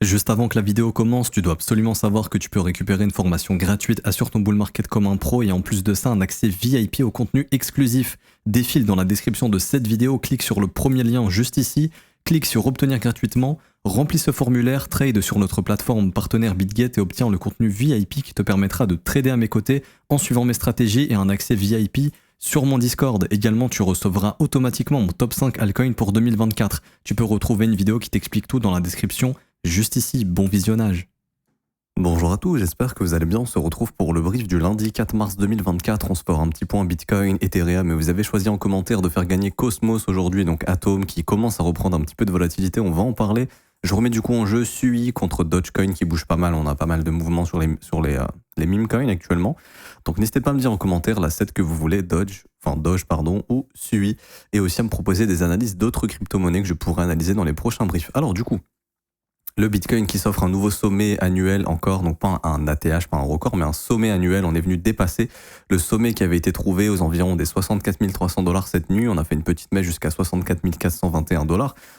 Juste avant que la vidéo commence, tu dois absolument savoir que tu peux récupérer une formation gratuite Assure ton bull market comme un pro et en plus de ça un accès VIP au contenu exclusif. Défile dans la description de cette vidéo, clique sur le premier lien juste ici, clique sur obtenir gratuitement, remplis ce formulaire, trade sur notre plateforme partenaire BitGet et obtiens le contenu VIP qui te permettra de trader à mes côtés en suivant mes stratégies et un accès VIP sur mon Discord. Également, tu recevras automatiquement mon top 5 altcoin pour 2024. Tu peux retrouver une vidéo qui t'explique tout dans la description. Juste ici, bon visionnage. Bonjour à tous, j'espère que vous allez bien. On se retrouve pour le brief du lundi 4 mars 2024. On se fera un petit point Bitcoin, Ethereum, mais vous avez choisi en commentaire de faire gagner Cosmos aujourd'hui, donc Atom qui commence à reprendre un petit peu de volatilité. On va en parler. Je remets du coup en jeu Sui contre Dogecoin qui bouge pas mal. On a pas mal de mouvements sur les meme coins actuellement. Donc n'hésitez pas à me dire en commentaire la set que vous voulez, Doge ou Sui, et aussi à me proposer des analyses d'autres crypto-monnaies que je pourrais analyser dans les prochains briefs. Alors du coup, le Bitcoin qui s'offre un nouveau sommet annuel encore, donc pas un ATH, pas un record, mais un sommet annuel. On est venu dépasser le sommet qui avait été trouvé aux environs des 64 300 $ cette nuit. On a fait une petite mèche jusqu'à 64 421 $.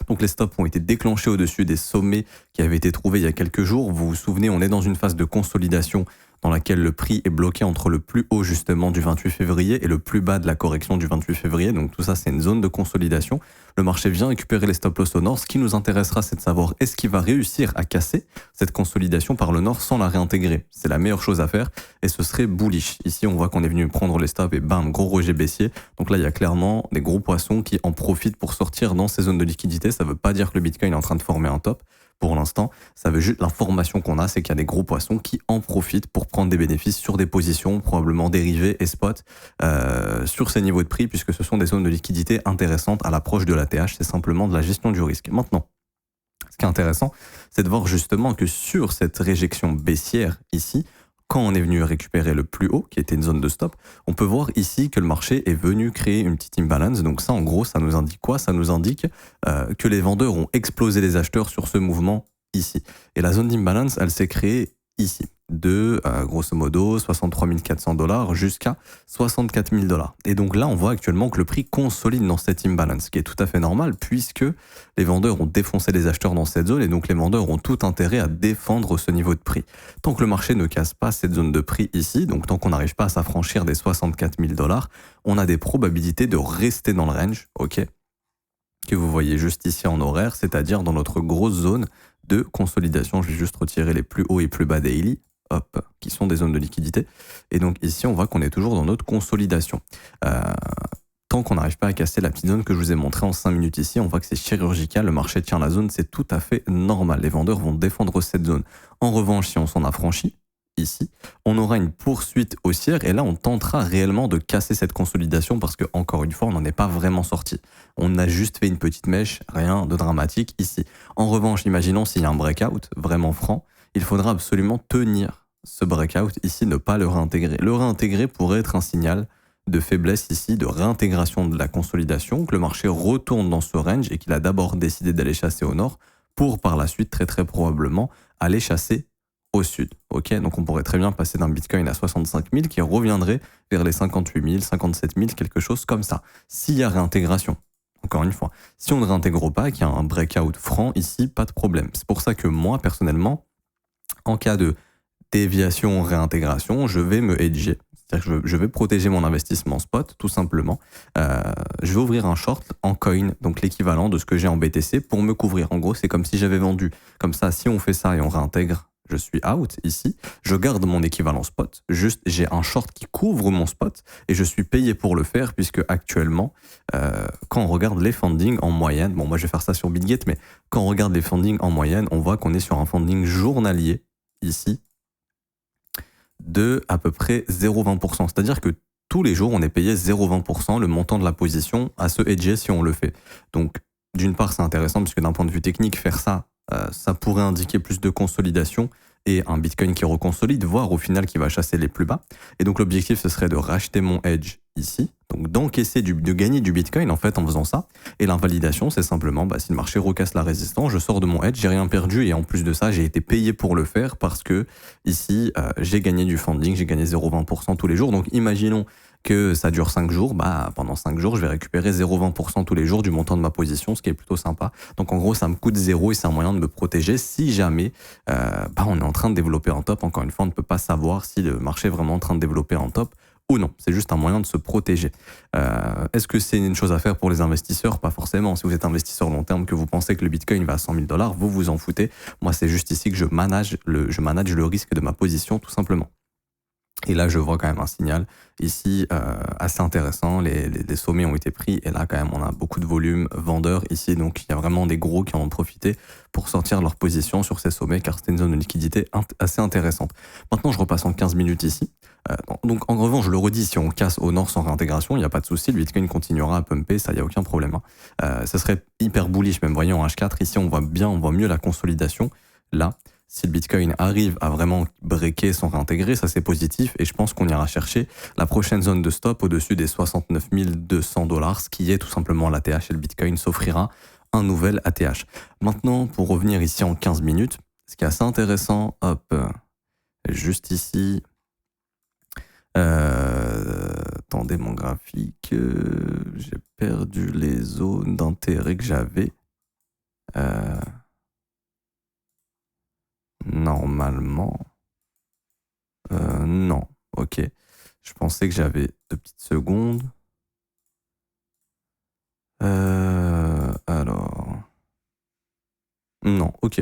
Donc les stops ont été déclenchés au-dessus des sommets qui avaient été trouvés il y a quelques jours. Vous vous souvenez, on est dans une phase de consolidation dans laquelle le prix est bloqué entre le plus haut justement du 28 février et le plus bas de la correction du 28 février. Donc tout ça, c'est une zone de consolidation. Le marché vient récupérer les stop-loss au nord. Ce qui nous intéressera, c'est de savoir est-ce qu'il va réussir à casser cette consolidation par le nord sans la réintégrer. C'est la meilleure chose à faire et ce serait bullish. Ici, on voit qu'on est venu prendre les stops et bam, gros rejet baissier. Donc là, il y a clairement des gros poissons qui en profitent pour sortir dans ces zones de liquidité. Ça ne veut pas dire que le Bitcoin est en train de former un top. Pour l'instant, ça veut juste l'information qu'on a, c'est qu'il y a des gros poissons qui en profitent pour prendre des bénéfices sur des positions probablement dérivées et spot sur ces niveaux de prix, puisque ce sont des zones de liquidité intéressantes à l'approche de l'ATH. C'est simplement de la gestion du risque. Maintenant, ce qui est intéressant, c'est de voir justement que sur cette réjection baissière ici, quand on est venu récupérer le plus haut, qui était une zone de stop, on peut voir ici que le marché est venu créer une petite imbalance. Donc ça, en gros, ça nous indique quoi? Ça nous indique que les vendeurs ont explosé les acheteurs sur ce mouvement ici. Et la zone d'imbalance, elle s'est créée ici, de grosso modo 63 400 $ jusqu'à 64 000 $. Et donc là, on voit actuellement que le prix consolide dans cette imbalance, ce qui est tout à fait normal puisque les vendeurs ont défoncé les acheteurs dans cette zone et donc les vendeurs ont tout intérêt à défendre ce niveau de prix. Tant que le marché ne casse pas cette zone de prix ici, donc tant qu'on n'arrive pas à s'affranchir des 64 000 $, on a des probabilités de rester dans le range, ok, que vous voyez juste ici en horaire, c'est-à-dire dans notre grosse zone de consolidation. Je vais juste retirer les plus hauts et plus bas daily, hop, qui sont des zones de liquidité. Et donc ici, on voit qu'on est toujours dans notre consolidation. Tant qu'on n'arrive pas à casser la petite zone que je vous ai montrée en 5 minutes ici, on voit que c'est chirurgical, le marché tient la zone, c'est tout à fait normal. Les vendeurs vont défendre cette zone. En revanche, si on s'en affranchit, ici, on aura une poursuite haussière et là on tentera réellement de casser cette consolidation parce que encore une fois on n'en est pas vraiment sorti. On a juste fait une petite mèche, rien de dramatique ici. En revanche, imaginons s'il y a un breakout vraiment franc, il faudra absolument tenir ce breakout ici, ne pas le réintégrer. Le réintégrer pourrait être un signal de faiblesse ici, de réintégration de la consolidation, que le marché retourne dans ce range et qu'il a d'abord décidé d'aller chasser au nord pour par la suite très probablement aller chasser au sud. Ok, donc on pourrait très bien passer d'un Bitcoin à 65 000 qui reviendrait vers les 58 000, 57 000, quelque chose comme ça. S'il y a réintégration, encore une fois, si on ne réintègre pas, qu'il y a un breakout franc ici, pas de problème. C'est pour ça que moi, personnellement, en cas de déviation, réintégration, je vais me hedger. C'est-à-dire que je vais protéger mon investissement spot, tout simplement. Je vais ouvrir un short en coin, donc l'équivalent de ce que j'ai en BTC pour me couvrir. En gros, c'est comme si j'avais vendu. Comme ça, si on fait ça et on réintègre, je suis out ici, je garde mon équivalent spot, juste j'ai un short qui couvre mon spot et je suis payé pour le faire puisque actuellement, quand on regarde les fundings en moyenne, bon moi je vais faire ça sur BitGet, mais quand on regarde les fundings en moyenne, on voit qu'on est sur un funding journalier ici de à peu près 0,20%, c'est-à-dire que tous les jours on est payé 0,20% le montant de la position à se hedger si on le fait. Donc d'une part c'est intéressant puisque d'un point de vue technique faire ça, ça pourrait indiquer plus de consolidation et un Bitcoin qui reconsolide, voire au final qui va chasser les plus bas. Et donc l'objectif, ce serait de racheter mon hedge ici, donc d'encaisser, de gagner du Bitcoin en fait en faisant ça. Et l'invalidation, c'est simplement, si le marché recasse la résistance, je sors de mon hedge, j'ai rien perdu et en plus de ça, j'ai été payé pour le faire parce que ici, j'ai gagné du funding, j'ai gagné 0,20% tous les jours. Donc imaginons que ça dure 5 jours, bah pendant 5 jours, je vais récupérer 0,20% tous les jours du montant de ma position, ce qui est plutôt sympa. Donc en gros, ça me coûte 0 et c'est un moyen de me protéger si jamais on est en train de développer un top. Encore une fois, on ne peut pas savoir si le marché est vraiment en train de développer un top ou non. C'est juste un moyen de se protéger. Est-ce que c'est une chose à faire pour les investisseurs? Pas forcément. Si vous êtes investisseur long terme, que vous pensez que le Bitcoin va à 100 000 $, vous vous en foutez. Moi, c'est juste ici que je manage le risque de ma position, tout simplement. Et là, je vois quand même un signal ici assez intéressant. Les sommets ont été pris et là, quand même, on a beaucoup de volume vendeur ici. Donc, il y a vraiment des gros qui en ont profité pour sortir leur position sur ces sommets car c'était une zone de liquidité assez intéressante. Maintenant, je repasse en 15 minutes ici. Donc, en revanche, je le redis, si on casse au nord sans réintégration, il n'y a pas de souci. Le Bitcoin continuera à pumper, ça, il n'y a aucun problème. Ça serait hyper bullish, même voyons en H4. Ici, on voit mieux la consolidation. Là, si le Bitcoin arrive à vraiment breaker sans réintégrer, ça c'est positif et je pense qu'on ira chercher la prochaine zone de stop au-dessus des 69 200 $, ce qui est tout simplement l'ATH et le Bitcoin s'offrira un nouvel ATH. Maintenant, pour revenir ici en 15 minutes, ce qui est assez intéressant, juste ici, attendez mon graphique, j'ai perdu les zones d'intérêt que j'avais. Normalement, non, ok. Je pensais que j'avais 2 petites secondes. Alors, non, ok,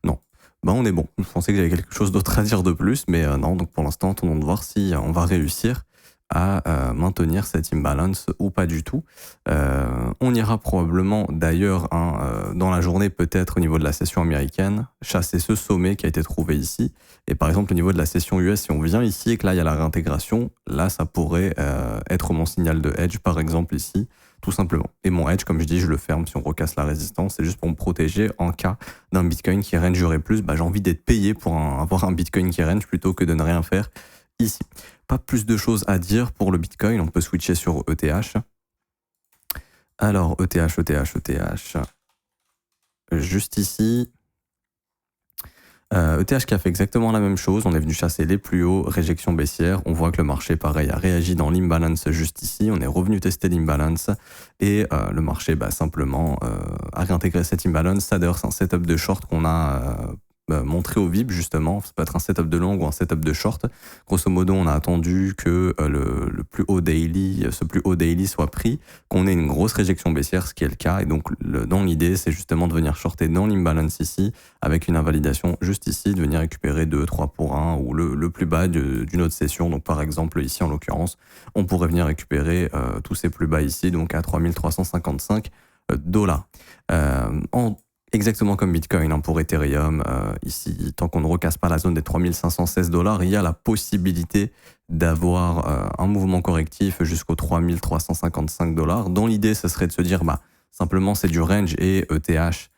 non. On est bon. Je pensais que j'avais quelque chose d'autre à dire de plus, mais non. Donc pour l'instant, attendons de voir si on va réussir à maintenir cet imbalance ou pas du tout. On ira probablement d'ailleurs dans la journée, peut-être au niveau de la session américaine, chasser ce sommet qui a été trouvé ici. Et par exemple, au niveau de la session US, si on vient ici et que là, il y a la réintégration, là, ça pourrait être mon signal de hedge, par exemple ici, tout simplement. Et mon hedge, comme je dis, je le ferme si on recasse la résistance. C'est juste pour me protéger en cas d'un Bitcoin qui rangerait plus. J'ai envie d'être payé pour avoir un Bitcoin qui range plutôt que de ne rien faire ici. Pas plus de choses à dire pour le Bitcoin. On peut switcher sur ETH. Alors, ETH. Juste ici. ETH qui a fait exactement la même chose. On est venu chasser les plus hauts, réjection baissière. On voit que le marché, pareil, a réagi dans l'imbalance juste ici. On est revenu tester l'imbalance et le marché, simplement, a réintégré cet imbalance. Ça, d'ailleurs, c'est un setup de short qu'on a montré au VIP, justement. Ça peut être un setup de long ou un setup de short. Grosso modo, on a attendu que le plus haut daily, ce plus haut daily soit pris, qu'on ait une grosse réjection baissière, ce qui est le cas. Et donc, dans l'idée, c'est justement de venir shorter dans l'imbalance ici, avec une invalidation juste ici, de venir récupérer 2, 3 pour 1 ou le plus bas d'une autre session. Donc, par exemple, ici, en l'occurrence, on pourrait venir récupérer tous ces plus bas ici, donc à 3355 $. Exactement comme Bitcoin, pour Ethereum, ici, tant qu'on ne recasse pas la zone des 3516 $, il y a la possibilité d'avoir un mouvement correctif jusqu'aux 3355 $. Dans l'idée, ce serait de se dire, simplement c'est du range et ETH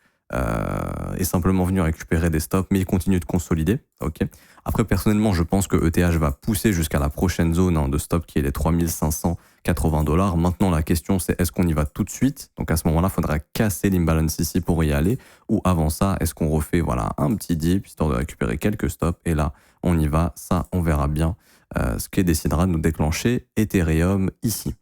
est simplement venu récupérer des stops, mais il continue de consolider. Okay. Après, personnellement, je pense que ETH va pousser jusqu'à la prochaine zone de stop qui est les 3580 $. Maintenant, la question, c'est est-ce qu'on y va tout de suite? Donc à ce moment-là, il faudra casser l'imbalance ici pour y aller. Ou avant ça, est-ce qu'on refait un petit dip histoire de récupérer quelques stops? Et là, on y va. Ça, on verra bien ce qui décidera de nous déclencher Ethereum ici.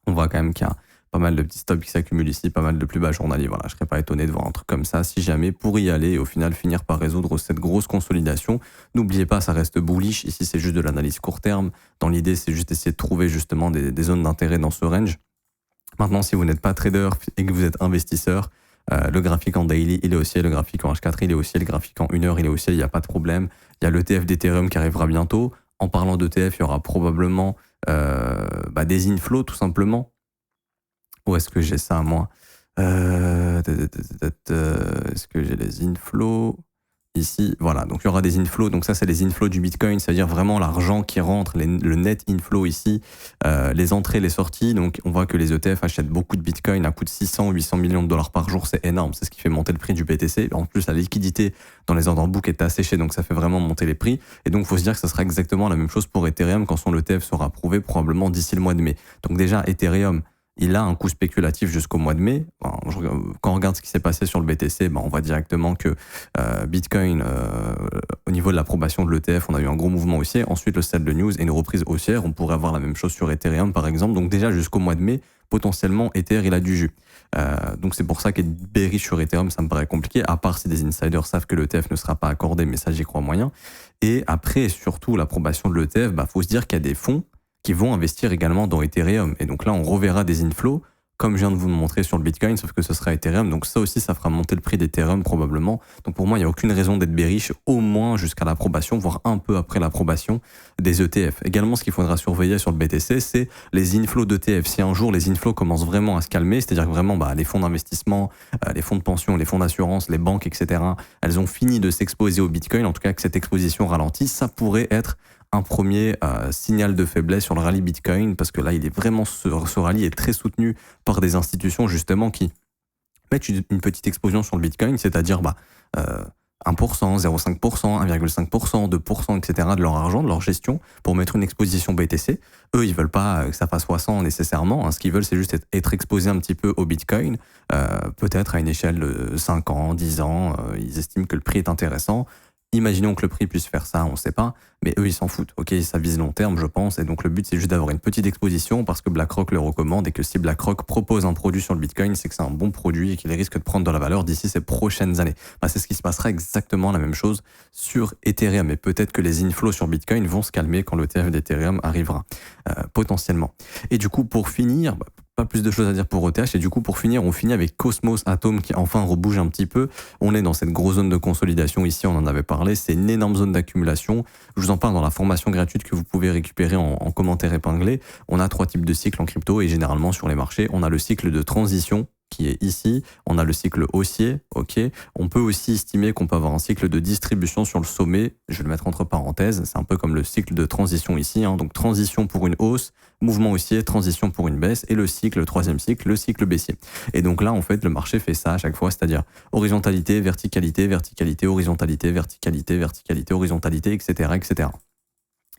On voit quand même qu'il y a pas mal de petits stops qui s'accumulent ici, pas mal de plus bas journaliers. Voilà, je serais pas étonné de voir un truc comme ça si jamais pour y aller et au final finir par résoudre cette grosse consolidation. N'oubliez pas, ça reste bullish. Ici, c'est juste de l'analyse court terme. Dans l'idée, c'est juste essayer de trouver justement des zones d'intérêt dans ce range. Maintenant, si vous n'êtes pas trader et que vous êtes investisseur, le graphique en daily, il est haussier, le graphique en H4, il est haussier, le graphique en 1 heure, il est haussier, il n'y a pas de problème. Il y a l'ETF d'Ethereum qui arrivera bientôt. En parlant d'ETF, il y aura probablement des inflows tout simplement. Où est-ce que j'ai ça, moi? Est-ce que j'ai les inflows? Ici, voilà. Donc, il y aura des inflows. Donc, ça, c'est les inflows du Bitcoin. C'est-à-dire vraiment l'argent qui rentre, le net inflow ici, les entrées, les sorties. Donc, on voit que les ETF achètent beaucoup de Bitcoin à coût de 600, 800 millions de dollars par jour. C'est énorme. C'est ce qui fait monter le prix du BTC. En plus, la liquidité dans les order books est asséchée. Donc, ça fait vraiment monter les prix. Et donc, il faut se dire que ça sera exactement la même chose pour Ethereum quand son ETF sera approuvé probablement d'ici le mois de mai. Donc, déjà, Ethereum, il a un coût spéculatif jusqu'au mois de mai. Quand on regarde ce qui s'est passé sur le BTC, on voit directement que Bitcoin, au niveau de l'approbation de l'ETF, on a eu un gros mouvement haussier. Ensuite, le settle news et une reprise haussière. On pourrait avoir la même chose sur Ethereum, par exemple. Donc déjà, jusqu'au mois de mai, potentiellement, Ether, il a du jus. Donc c'est pour ça qu'être bearish sur Ethereum, ça me paraît compliqué, à part si des insiders savent que l'ETF ne sera pas accordé, mais ça, j'y crois moyen. Et après, surtout, l'approbation de l'ETF, faut se dire qu'il y a des fonds qui vont investir également dans Ethereum. Et donc là, on reverra des inflows, comme je viens de vous le montrer sur le Bitcoin, sauf que ce sera Ethereum. Donc ça aussi, ça fera monter le prix d'Ethereum probablement. Donc pour moi, il n'y a aucune raison d'être bearish, au moins jusqu'à l'approbation, voire un peu après l'approbation des ETF. Également, ce qu'il faudra surveiller sur le BTC, c'est les inflows d'ETF. Si un jour les inflows commencent vraiment à se calmer, c'est-à-dire que vraiment les fonds d'investissement, les fonds de pension, les fonds d'assurance, les banques, etc., elles ont fini de s'exposer au Bitcoin, en tout cas que cette exposition ralentit, ça pourrait être un premier signal de faiblesse sur le rallye Bitcoin, parce que là, il est vraiment, ce rallye est très soutenu par des institutions justement qui mettent une petite explosion sur le Bitcoin, c'est-à-dire 1%, 0,5%, 1,5%, 2%, etc. de leur argent, de leur gestion, pour mettre une exposition BTC. Eux, ils veulent pas que ça fasse 300 nécessairement. Ce qu'ils veulent, c'est juste être exposés un petit peu au Bitcoin, peut-être à une échelle de 5 ans, 10 ans. Ils estiment que le prix est intéressant. Imaginons que le prix puisse faire ça, on ne sait pas, mais eux, ils s'en foutent. Ok, ça vise long terme, je pense, et donc le but, c'est juste d'avoir une petite exposition parce que BlackRock le recommande et que si BlackRock propose un produit sur le Bitcoin, c'est que c'est un bon produit et qu'il risque de prendre de la valeur d'ici ces prochaines années. C'est ce qui se passera exactement la même chose sur Ethereum, et peut-être que les inflows sur Bitcoin vont se calmer quand l'ETF d'Ethereum arrivera, potentiellement. Et du coup, pour finir, pas plus de choses à dire pour ETH. Et du coup, pour finir, on finit avec Cosmos Atom qui enfin rebouge un petit peu. On est dans cette grosse zone de consolidation. Ici, on en avait parlé. C'est une énorme zone d'accumulation. Je vous en parle dans la formation gratuite que vous pouvez récupérer en commentaire épinglé. On a 3 types de cycles en crypto et généralement sur les marchés, on a le cycle de transition qui est ici, on a le cycle haussier, ok. On peut aussi estimer qu'on peut avoir un cycle de distribution sur le sommet, je vais le mettre entre parenthèses, c'est un peu comme le cycle de transition ici, donc transition pour une hausse, mouvement haussier, transition pour une baisse, et le cycle, le troisième cycle, le cycle baissier. Et donc là, en fait, le marché fait ça à chaque fois, c'est-à-dire horizontalité, verticalité, verticalité, horizontalité, verticalité, verticalité, horizontalité, etc., etc.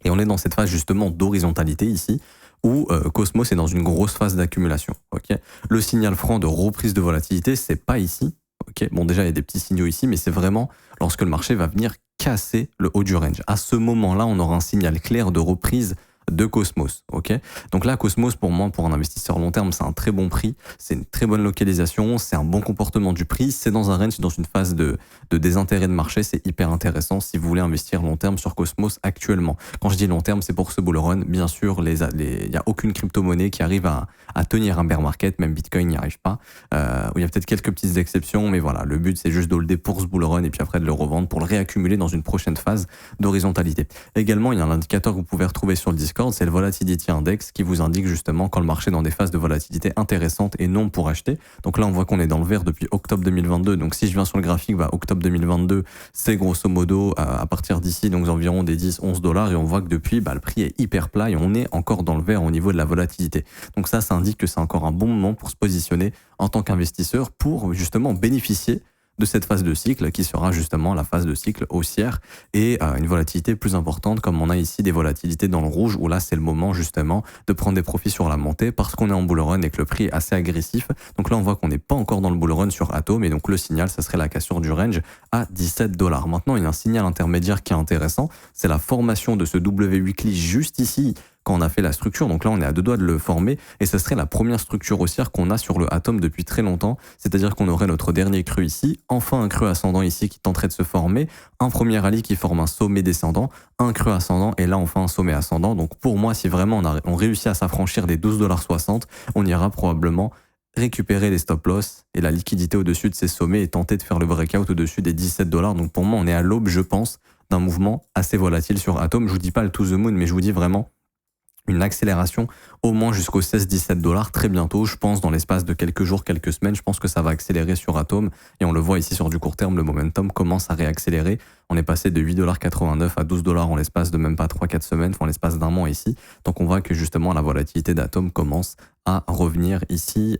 Et on est dans cette phase justement d'horizontalité ici, où Cosmos est dans une grosse phase d'accumulation. Okay, le signal franc de reprise de volatilité, c'est pas ici. Okay, bon, déjà, il y a des petits signaux ici, mais c'est vraiment lorsque le marché va venir casser le haut du range. À ce moment-là, on aura un signal clair de reprise de Cosmos. Okay, donc là, Cosmos, pour moi, pour un investisseur long terme, c'est un très bon prix, c'est une très bonne localisation, c'est un bon comportement du prix, c'est dans un range, dans une phase de désintérêt de marché, c'est hyper intéressant si vous voulez investir long terme sur Cosmos actuellement. Quand je dis long terme, c'est pour ce bull run. Bien sûr, il n'y a aucune crypto-monnaie qui arrive à tenir un bear market, même Bitcoin n'y arrive pas. Il y a peut-être quelques petites exceptions, mais voilà, le but c'est juste de holder pour ce bull run et puis après de le revendre pour le réaccumuler dans une prochaine phase d'horizontalité. Également, il y a un indicateur que vous pouvez retrouver sur le Discord, c'est le Volatility Index qui vous indique justement quand le marché est dans des phases de volatilité intéressantes et non pour acheter. Donc là, on voit qu'on est dans le vert depuis octobre 2022. Donc si je viens sur le graphique, octobre 2022, c'est grosso modo à partir d'ici, donc environ des 10-11 $ et on voit que depuis, le prix est hyper plat et on est encore dans le vert au niveau de la volatilité. Donc ça indique que c'est encore un bon moment pour se positionner en tant qu'investisseur pour justement bénéficier de cette phase de cycle qui sera justement la phase de cycle haussière et une volatilité plus importante comme on a ici des volatilités dans le rouge où là c'est le moment justement de prendre des profits sur la montée parce qu'on est en bull run et que le prix est assez agressif. Donc là on voit qu'on n'est pas encore dans le bull run sur Atom et donc le signal ça serait la cassure du range à 17 $. Maintenant il y a un signal intermédiaire qui est intéressant, c'est la formation de ce W weekly juste ici quand on a fait la structure. Donc là, on est à 2 doigts de le former et ce serait la première structure haussière qu'on a sur le Atom depuis très longtemps. C'est-à-dire qu'on aurait notre dernier creux ici, enfin un creux ascendant ici qui tenterait de se former, un premier rallye qui forme un sommet descendant, un creux ascendant et là enfin un sommet ascendant. Donc pour moi, si vraiment on réussit à s'affranchir des 12,60 $, on ira probablement récupérer les stop loss et la liquidité au-dessus de ces sommets et tenter de faire le breakout au-dessus des 17 $. Donc pour moi, on est à l'aube, je pense, d'un mouvement assez volatile sur Atom. Je vous dis pas le to the moon, mais je vous dis vraiment une accélération au moins jusqu'aux 16-17 $ très bientôt, je pense dans l'espace de quelques jours, quelques semaines, je pense que ça va accélérer sur Atom et on le voit ici sur du court terme, le momentum commence à réaccélérer. On est passé de 8,89 $ à 12 $ en l'espace de même pas 3-4 semaines, en l'espace d'un mois ici. Donc on voit que justement la volatilité d'Atom commence à revenir ici.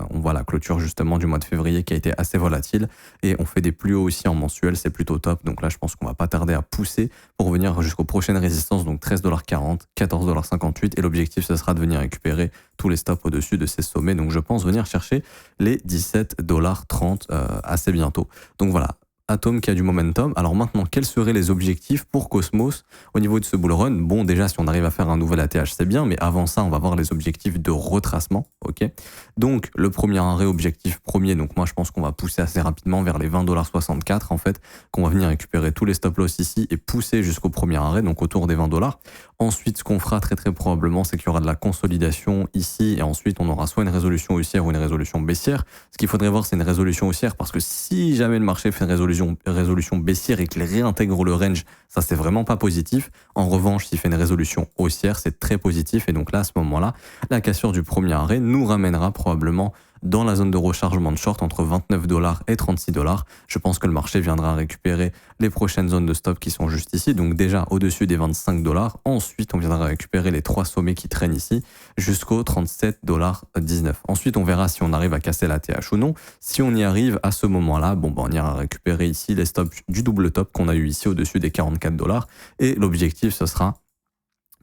On voit la clôture justement du mois de février qui a été assez volatile et on fait des plus hauts aussi en mensuel, c'est plutôt top. Donc là, je pense qu'on va pas tarder à pousser pour revenir jusqu'aux prochaines résistances, donc 13,40 $, 14,58 $. Et l'objectif, ce sera de venir récupérer tous les stops au-dessus de ces sommets. Donc je pense venir chercher les 17,30 $ assez bientôt. Donc voilà. Atom qui a du momentum. Alors maintenant, quels seraient les objectifs pour Cosmos au niveau de ce bull run? Bon, déjà, si on arrive à faire un nouvel ATH, c'est bien, mais avant ça, on va voir les objectifs de retracement. Ok. Donc, le premier arrêt, objectif premier. Donc, moi, je pense qu'on va pousser assez rapidement vers les 20,64 $, en fait, qu'on va venir récupérer tous les stop loss ici et pousser jusqu'au premier arrêt, donc autour des 20 $. Ensuite, ce qu'on fera très probablement, c'est qu'il y aura de la consolidation ici et ensuite, on aura soit une résolution haussière ou une résolution baissière. Ce qu'il faudrait voir, c'est une résolution haussière parce que si jamais le marché fait une résolution baissière et qu'il réintègre le range, ça c'est vraiment pas positif. En revanche, s'il fait une résolution haussière, c'est très positif et donc là, à ce moment-là, la cassure du premier arrêt nous ramènera probablement dans la zone de rechargement de short entre 29 $ et 36 $. Je pense que le marché viendra récupérer les prochaines zones de stop qui sont juste ici, donc déjà au-dessus des 25 $. Ensuite, on viendra récupérer les trois sommets qui traînent ici jusqu'au 37,19 $. Ensuite, on verra si on arrive à casser la TH ou non. Si on y arrive à ce moment-là, bon, on ira récupérer ici les stops du double top qu'on a eu ici au-dessus des 44 $. Et l'objectif, ce sera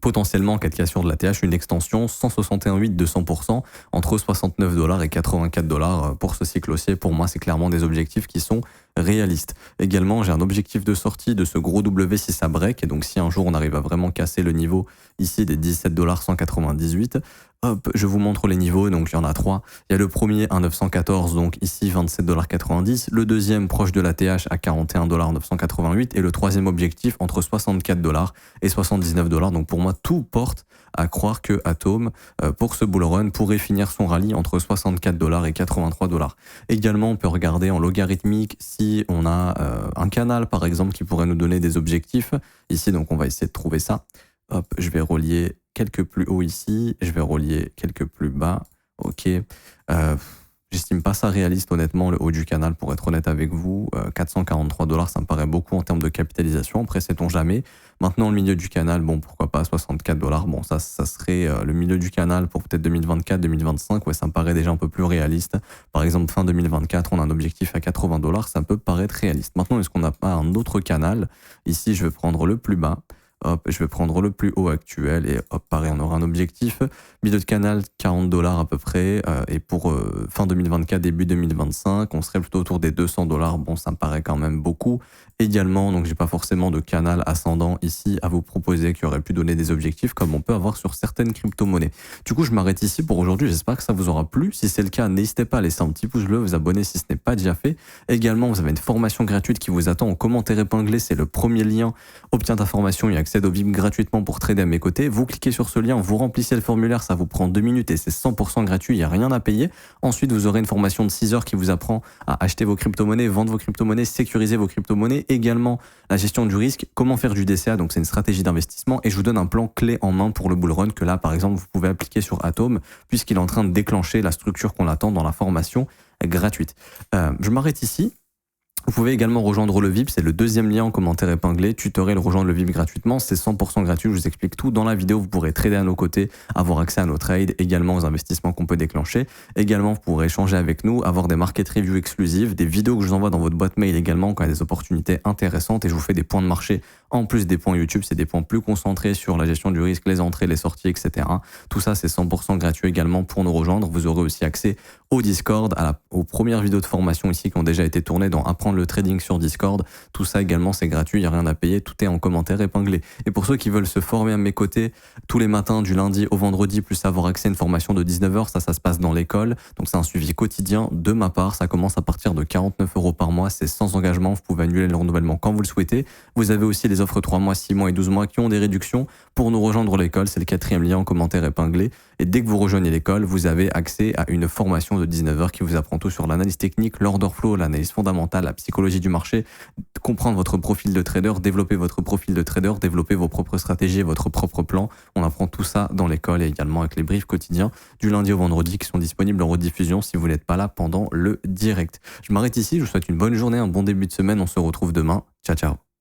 potentiellement, en cas de cassure de la TH, une extension 161,8 de 100% entre 69 $ et 84 $ pour ce cycle haussier. Pour moi, c'est clairement des objectifs qui sont réalistes. Également, j'ai un objectif de sortie de ce gros W si ça break. Et donc, si un jour on arrive à vraiment casser le niveau ici des 17,198 $, hop, je vous montre les niveaux. Donc, il y en a trois. Il y a le premier à 914, donc ici 27,90 $. Le deuxième proche de la TH à 41,988 $. Et le troisième objectif entre 64 $ et 79 $. Donc, pour moi, tout porte à croire que Atom, pour ce bull run, pourrait finir son rallye entre 64 $ et 83 $. Également, on peut regarder en logarithmique si on a un canal, par exemple, qui pourrait nous donner des objectifs. Ici, donc, on va essayer de trouver ça. Hop, je vais relier quelques plus haut ici, je vais relier quelques plus bas. Ok. J'estime pas ça réaliste, honnêtement, le haut du canal, pour être honnête avec vous. 443 $, ça me paraît beaucoup en termes de capitalisation. Après, sait-on jamais. Maintenant, le milieu du canal, bon, pourquoi pas 64 $. Bon, ça serait le milieu du canal pour peut-être 2024, 2025. Ouais, ça me paraît déjà un peu plus réaliste. Par exemple, fin 2024, on a un objectif à 80 $. Ça peut paraître réaliste. Maintenant, est-ce qu'on n'a pas un autre canal? Ici, je vais prendre le plus bas. Hop, je vais prendre le plus haut actuel et hop, pareil, on aura un objectif. Milieu de canal, 40 $ à peu près. Et pour fin 2024, début 2025, on serait plutôt autour des 200 $. Bon, ça me paraît quand même beaucoup. Également, donc j'ai pas forcément de canal ascendant ici à vous proposer qui aurait pu donner des objectifs comme on peut avoir sur certaines crypto-monnaies. Du coup, je m'arrête ici pour aujourd'hui. J'espère que ça vous aura plu. Si c'est le cas, n'hésitez pas à laisser un petit pouce bleu, vous abonner si ce n'est pas déjà fait. Également, vous avez une formation gratuite qui vous attend en commentaire épinglé. C'est le premier lien. Obtiens ta formation et accède au VIP gratuitement pour trader à mes côtés. Vous cliquez sur ce lien, vous remplissez le formulaire, ça vous prend 2 minutes et c'est 100% gratuit, il n'y a rien à payer. Ensuite, vous aurez une formation de 6 heures qui vous apprend à acheter vos crypto-monnaies, vendre vos crypto-monnaies, sécuriser vos crypto-monnaies. Également, la gestion du risque, comment faire du DCA, donc c'est une stratégie d'investissement. Et je vous donne un plan clé en main pour le bull run que là, par exemple, vous pouvez appliquer sur Atom puisqu'il est en train de déclencher la structure qu'on attend dans la formation gratuite. Je m'arrête ici. Vous pouvez également rejoindre le VIP, c'est le deuxième lien en commentaire épinglé, tutoriel rejoindre le VIP gratuitement, c'est 100% gratuit, je vous explique tout dans la vidéo, vous pourrez trader à nos côtés, avoir accès à nos trades, également aux investissements qu'on peut déclencher, également vous pourrez échanger avec nous, avoir des market reviews exclusives, des vidéos que je vous envoie dans votre boîte mail également quand il y a des opportunités intéressantes et je vous fais des points de marché en plus des points YouTube, c'est des points plus concentrés sur la gestion du risque, les entrées, les sorties, etc. Tout ça c'est 100% gratuit également pour nous rejoindre, vous aurez aussi accès au Discord, aux premières vidéos de formation ici qui ont déjà été tournées dans Apprendre le trading sur Discord. Tout ça également, c'est gratuit, il n'y a rien à payer, tout est en commentaire épinglé. Et pour ceux qui veulent se former à mes côtés, tous les matins du lundi au vendredi, plus avoir accès à une formation de 19 h, ça se passe dans l'école. Donc c'est un suivi quotidien de ma part, ça commence à partir de 49 € par mois, c'est sans engagement, vous pouvez annuler le renouvellement quand vous le souhaitez. Vous avez aussi les offres 3 mois, 6 mois et 12 mois qui ont des réductions. Pour nous rejoindre l'école, c'est le 4e lien en commentaire épinglé. Et dès que vous rejoignez l'école, vous avez accès à une formation de 19 h qui vous apprend tout sur l'analyse technique, l'order flow, l'analyse fondamentale, la psychologie du marché, comprendre votre profil de trader, développer votre profil de trader, développer vos propres stratégies et votre propre plan. On apprend tout ça dans l'école et également avec les briefs quotidiens du lundi au vendredi qui sont disponibles en rediffusion si vous n'êtes pas là pendant le direct. Je m'arrête ici, je vous souhaite une bonne journée, un bon début de semaine, on se retrouve demain. Ciao, ciao.